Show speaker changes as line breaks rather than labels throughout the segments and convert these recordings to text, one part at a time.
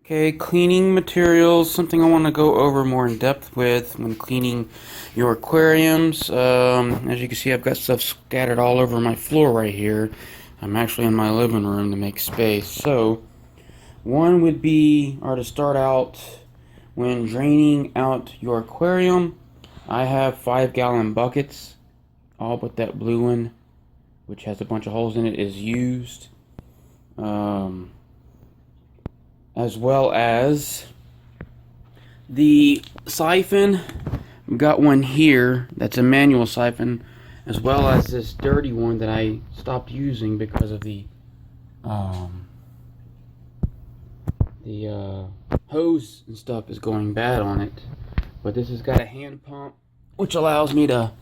Okay, cleaning materials, something I want to go over more in depth with when cleaning your aquariums. As you can see, I've got stuff scattered all over my floor right here. I'm actually in my living room to make space. So, one would be, or to start out, when draining out your aquarium, I have 5-gallon buckets. All but that blue one, which has a bunch of holes in it, is used. As well as the siphon. We've got one here that's a manual siphon, as well as this dirty one that I stopped using because of the hose and stuff is going bad on it. But this has got a hand pump, which allows me to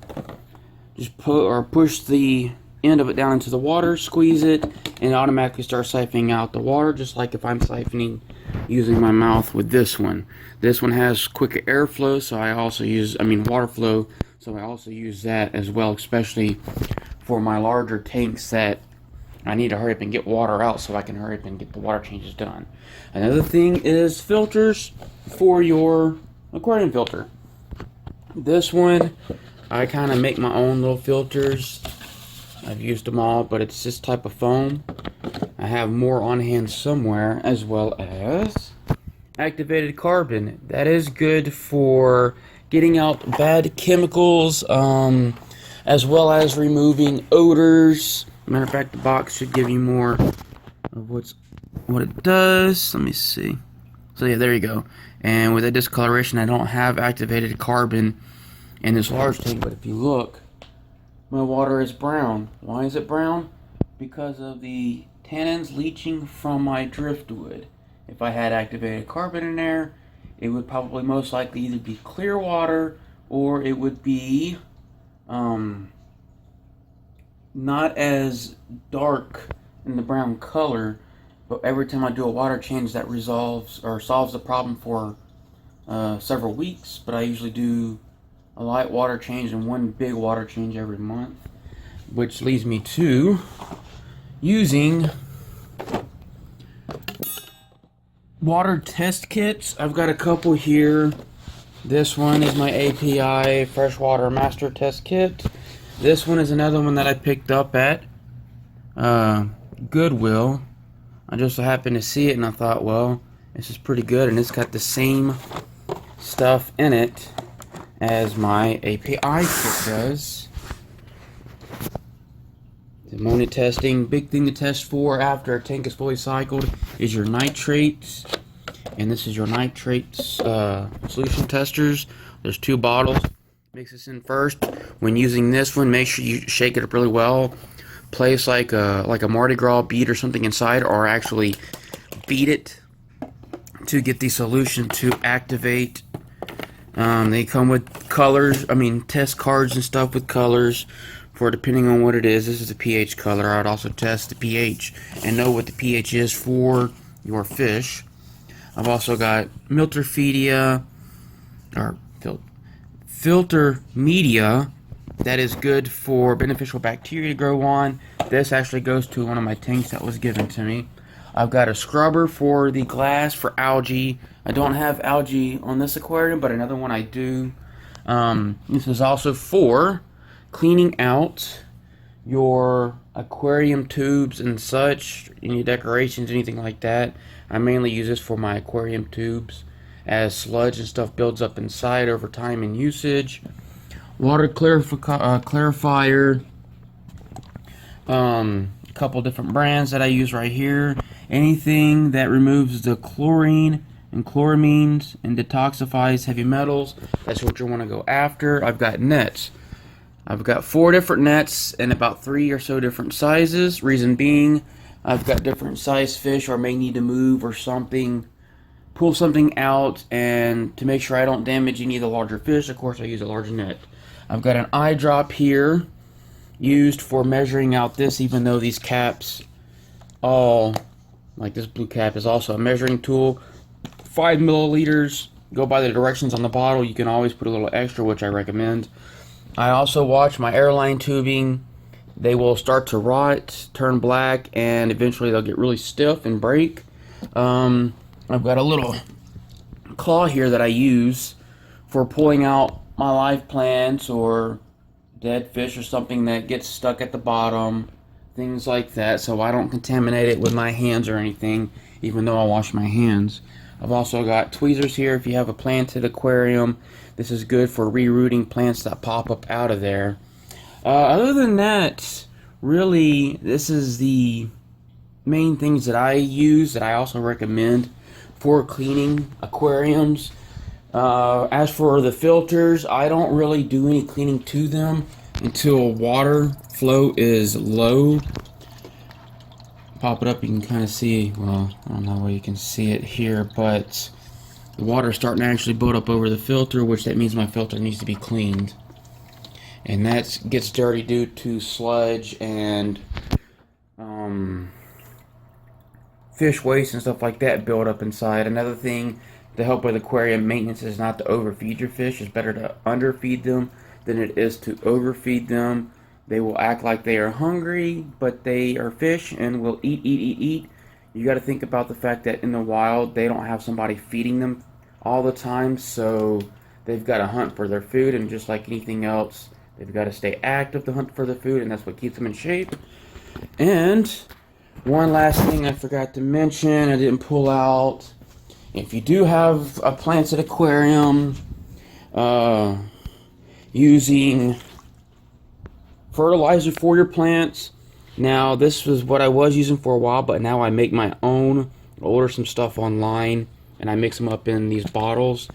just push the end of it down into the water, squeeze it, and automatically start siphoning out the water, just like if I'm siphoning using my mouth with this one. This one has quicker airflow, so I also use, water flow, so I also use that as well, especially for my larger tanks that I need to hurry up and get water out so I can hurry up and get the water changes done. Another thing is filters for your aquarium filter. This one, I kind of make my own little filters. I've used them all, but it's this type of foam. I have more on hand somewhere, as well as activated carbon. That is good for getting out bad chemicals, as well as removing odors. Matter of fact, the box should give you more of what it does. Let me see. So yeah, there you go. And with that discoloration, I don't have activated carbon in this large tank, but if you look, my water is brown. Why is it brown? Because of the tannins leaching from my driftwood. If I had activated carbon in there, it would probably most likely either be clear water or it would be not as dark in the brown color, but every time I do a water change that resolves or solves the problem for several weeks. But I usually do a light water change and one big water change every month, which leads me to using water test kits. I've got a couple here. This one is my API Freshwater Master Test Kit. This one is another one that I picked up at Goodwill. I just so happened to see it and I thought, well, this is pretty good, and it's got the same stuff in it as my API kit does. The ammonia testing, big thing to test for after a tank is fully cycled is your nitrates. And this is your nitrates solution testers. There's 2 bottles. Mix this in first. When using this one, make sure you shake it up really well. Place like a Mardi Gras bead or something inside, or actually beat it to get the solution to activate. They come with colors, test cards and stuff with colors for depending on what it is. This is a pH color. I'd also test the pH and know what the pH is for your fish. I've also got filter media that is good for beneficial bacteria to grow on. This actually goes to one of my tanks that was given to me. I've got a scrubber for the glass for algae. I don't have algae on this aquarium, but another one I do. This is also for cleaning out your aquarium tubes and such, any decorations, anything like that. I mainly use this for my aquarium tubes as sludge and stuff builds up inside over time and usage. Water clarifier. A couple different brands that I use right here. Anything that removes the chlorine and chloramines and detoxifies heavy metals, that's what you want to go after. I've got nets. I've got 4 different nets and about 3 or so different sizes. Reason being, I've got different size fish or may need to move or something, pull something out, and to make sure I don't damage any of the larger fish, of course I use a large net. I've got an eye drop here used for measuring out this, even though these caps all, like this blue cap is also a measuring tool. 5 milliliters, go by the directions on the bottle. You can always put a little extra, which I recommend. I also watch my airline tubing. They will start to rot, turn black, and eventually they'll get really stiff and break. I've got a little claw here that I use for pulling out my live plants or dead fish or something that gets stuck at the bottom, things like that, so I don't contaminate it with my hands or anything, even though I wash my hands. I've also got tweezers here if you have a planted aquarium. This is good for rerooting plants that pop up out of there. Other than that, really, this is the main things that I use that I also recommend for cleaning aquariums. As for the filters, I don't really do any cleaning to them until water flow is low. Pop it up, you can kind of see, well, I don't know where you can see it here, but the water is starting to actually build up over the filter, which that means my filter needs to be cleaned. And that gets dirty due to sludge and fish waste and stuff like that build up inside. Another thing to help with aquarium maintenance is not to overfeed your fish. It's better to underfeed them than it is to overfeed them. They will act like they are hungry, but they are fish and will eat. You got to think about the fact that in the wild they don't have somebody feeding them all the time, so they've got to hunt for their food, and just like anything else, they've got to stay active to hunt for the food, and that's what keeps them in shape. And one last thing I forgot to mention, I didn't pull out. If you do have a planted aquarium, using fertilizer for your plants. Now, this was what I was using for a while, but now I make my own. I order some stuff online, and I mix them up in these bottles,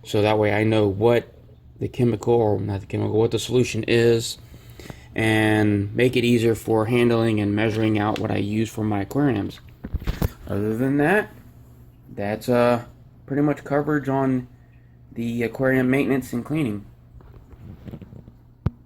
so that way I know what the chemical, or not the chemical, what the solution is, and make it easier for handling and measuring out what I use for my aquariums. Other than that, that's pretty much coverage on the aquarium maintenance and cleaning.